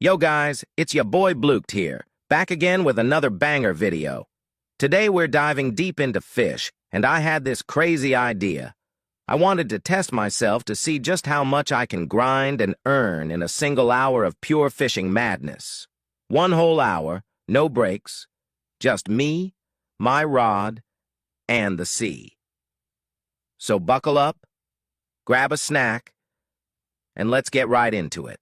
Yo guys, it's your boy Bluqed here, back again with another banger video. Today we're diving deep into fish, and I had this crazy idea. I wanted to test myself to see just how much I can grind and earn in a single hour of pure fishing madness. 1 whole hour, no breaks, just me, my rod, and the sea. So buckle up, grab a snack, and let's get right into it.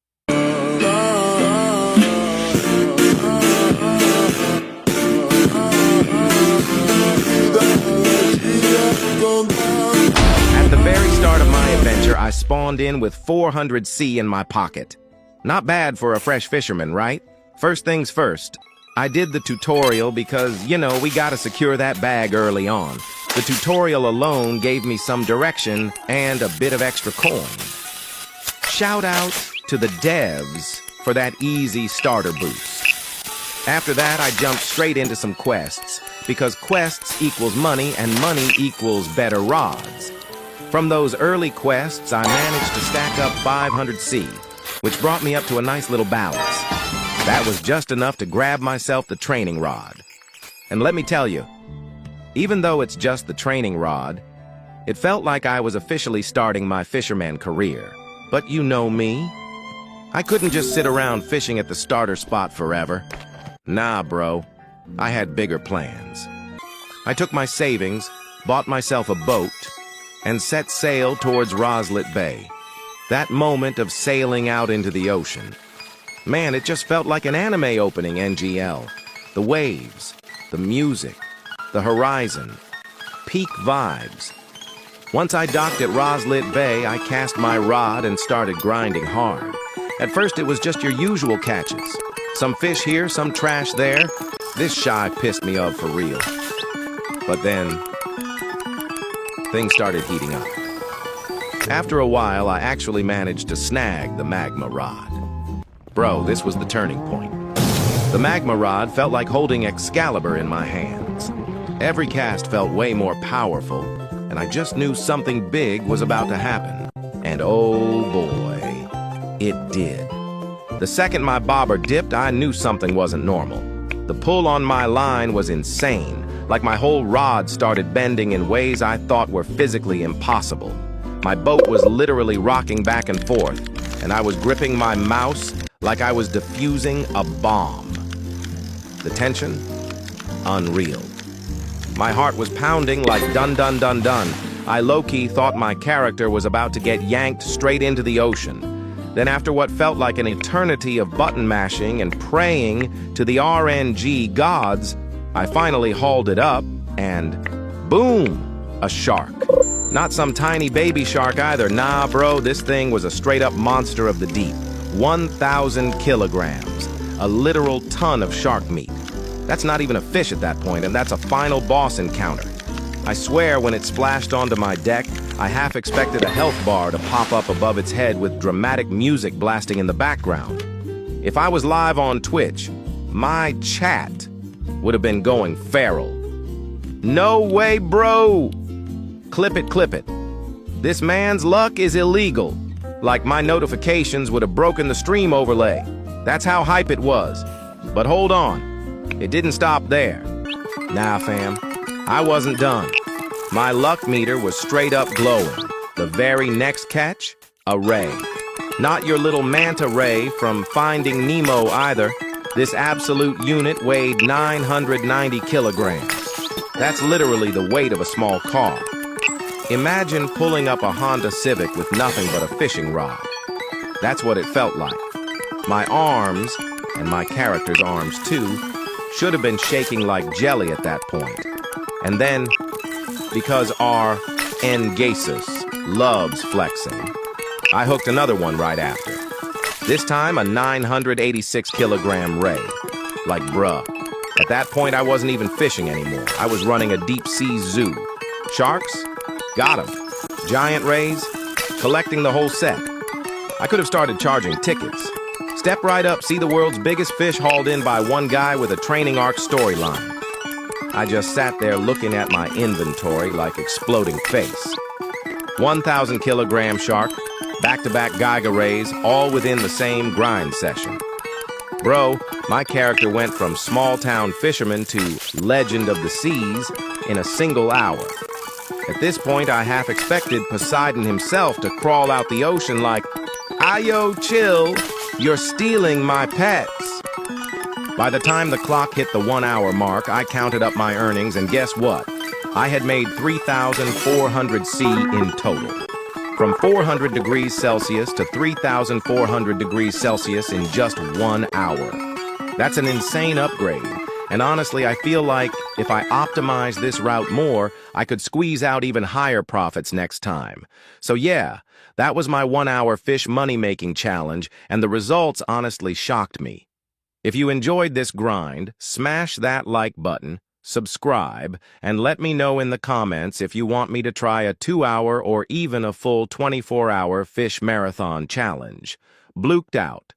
At the very start of my adventure, I spawned in with 400 C in my pocket. Not bad for a fresh fisherman, right? First things first, I did the tutorial because, we gotta secure that bag early on. The tutorial alone gave me some direction and a bit of extra coin. Shout out to the devs for that easy starter boost. After that, I jumped straight into some quests, because quests equals money and money equals better rods. From those early quests, I managed to stack up 500 C, which brought me up to a nice little balance. That was just enough to grab myself the training rod. And let me tell you, even though it's just the training rod, it felt like I was officially starting my fisherman career. But you know me, I couldn't just sit around fishing at the starter spot forever. Nah, bro, I had bigger plans. I took my savings, bought myself a boat, and set sail towards Roslet Bay. That moment of sailing out into the ocean. Man, it just felt like an anime opening, NGL. The waves, the music, the horizon, peak vibes. Once I docked at Roslet Bay, I cast my rod and started grinding hard. At first, it was just your usual catches. Some fish here, some trash there. This shy pissed me off for real. But then, things started heating up. After a while, I actually managed to snag the magma rod. Bro, this was the turning point. The magma rod felt like holding Excalibur in my hands. Every cast felt way more powerful, and I just knew something big was about to happen. And oh boy, it did. The second my bobber dipped, I knew something wasn't normal. The pull on my line was insane, like my whole rod started bending in ways I thought were physically impossible. My boat was literally rocking back and forth, and I was gripping my mouse like I was defusing a bomb. The tension? Unreal. My heart was pounding like dun dun dun dun. I low-key thought my character was about to get yanked straight into the ocean. Then after what felt like an eternity of button mashing and praying to the RNG gods, I finally hauled it up and boom, a shark. Not some tiny baby shark either. Nah, bro, this thing was a straight-up monster of the deep. 1,000 kilograms, a literal ton of shark meat. That's not even a fish at that point, and that's a final boss encounter. I swear when it splashed onto my deck, I half expected a health bar to pop up above its head with dramatic music blasting in the background. If I was live on Twitch, my chat would have been going feral. No way, bro! Clip it, clip it. This man's luck is illegal. Like my notifications would have broken the stream overlay. That's how hype it was. But hold on, it didn't stop there. Nah, fam, I wasn't done. My luck meter was straight up glowing. The very next catch, a ray. Not your little manta ray from Finding Nemo either. This absolute unit weighed 990 kilograms. That's literally the weight of a small car. Imagine pulling up a Honda Civic with nothing but a fishing rod. That's what it felt like. My arms, and my character's arms too, should have been shaking like jelly at that point. And then, because our Engasus loves flexing, I hooked another one right after. This time, a 986 kilogram ray. Like, bruh. At that point, I wasn't even fishing anymore. I was running a deep sea zoo. Sharks? Got 'em. Giant rays? Collecting the whole set. I could have started charging tickets. Step right up, see the world's biggest fish hauled in by one guy with a training arc storyline. I just sat there looking at my inventory like exploding face. 1,000 kilogram shark, back-to-back Geiger rays, all within the same grind session. Bro, my character went from small-town fisherman to legend of the seas in a single hour. At this point, I half expected Poseidon himself to crawl out the ocean like, "Ayo, chill, you're stealing my pets." By the time the clock hit the 1 hour mark, I counted up my earnings, and guess what? I had made 3,400 C in total. From 400 degrees Celsius to 3,400 degrees Celsius in just 1 hour. That's an insane upgrade. And honestly, I feel like if I optimize this route more, I could squeeze out even higher profits next time. So yeah, that was my 1 hour fish money-making challenge, and the results honestly shocked me. If you enjoyed this grind, smash that like button, subscribe, and let me know in the comments if you want me to try a 2 hour or even a full 24 hour fish marathon challenge. Bluqed out.